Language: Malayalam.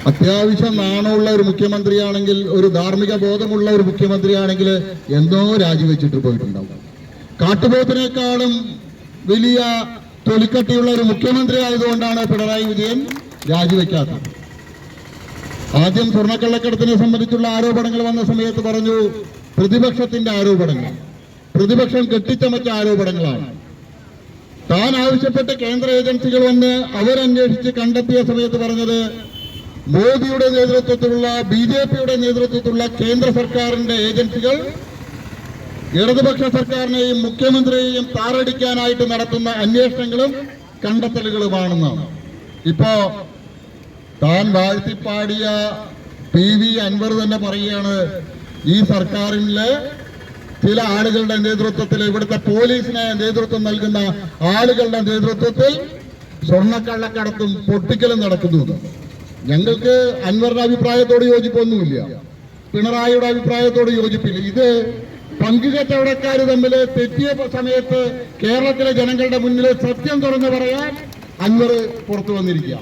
അത്യാവശ്യം നാണമുള്ള ഒരു മുഖ്യമന്ത്രിയാണെങ്കിൽ, ഒരു ധാർമ്മിക ബോധമുള്ള ഒരു മുഖ്യമന്ത്രിയാണെങ്കിൽ എന്നോ രാജിവെച്ചിട്ട് പോയിട്ടുണ്ടാവും. കാട്ടുപോത്തിനേക്കാളും വലിയ തൊലിക്കട്ടിയുള്ള ഒരു മുഖ്യമന്ത്രി ആയതുകൊണ്ടാണ് പിണറായി വിജയൻ രാജിവെക്കാത്തത്. ആദ്യം സ്വർണ്ണക്കള്ളക്കടത്തിനെ സംബന്ധിച്ചുള്ള ആരോപണങ്ങൾ വന്ന സമയത്ത് പറഞ്ഞു പ്രതിപക്ഷത്തിന്റെ ആരോപണങ്ങൾ, പ്രതിപക്ഷം കെട്ടിച്ചമച്ച ആരോപണങ്ങളാണ്. താൻ ആവശ്യപ്പെട്ട കേന്ദ്ര ഏജൻസികൾ വന്ന് അവരന്വേഷിച്ച് കണ്ടെത്തിയ സമയത്ത് പറഞ്ഞത് മോദിയുടെ നേതൃത്വത്തിലുള്ള BJPയുടെ നേതൃത്വത്തിലുള്ള കേന്ദ്ര സർക്കാരിന്റെ ഏജൻസികൾ ഇടതുപക്ഷ സർക്കാരിനെയും മുഖ്യമന്ത്രിയെയും താറടിക്കാനായിട്ട് നടത്തുന്ന അന്വേഷണങ്ങളും കണ്ടെത്തലുകളുമാണെന്നാണ്. ഇപ്പോ താൻ വാഴ്ത്തിപ്പാടിയ PV അൻവർ തന്നെ പറയുകയാണ്, ഈ സർക്കാരിലെ ചില ആളുകളുടെ നേതൃത്വത്തിൽ, ഇവിടുത്തെ പോലീസിന് നേതൃത്വം നൽകുന്ന ആളുകളുടെ നേതൃത്വത്തിൽ സ്വർണ്ണക്കള്ളക്കടത്തും പൊട്ടിക്കലും നടക്കുന്നു. ഞങ്ങൾക്ക് അൻവറിന്റെ അഭിപ്രായത്തോട് യോജിപ്പൊന്നുമില്ല, പിണറായിയുടെ അഭിപ്രായത്തോട് യോജിപ്പില്ല. ഇത് പങ്കുകച്ചവടക്കാർ തമ്മിൽ തെറ്റിയ സമയത്ത് കേരളത്തിലെ ജനങ്ങളുടെ മുന്നിൽ സത്യം തുറന്നു പറയാൻ അൻവർ പുറത്തു വന്നിരിക്കുക.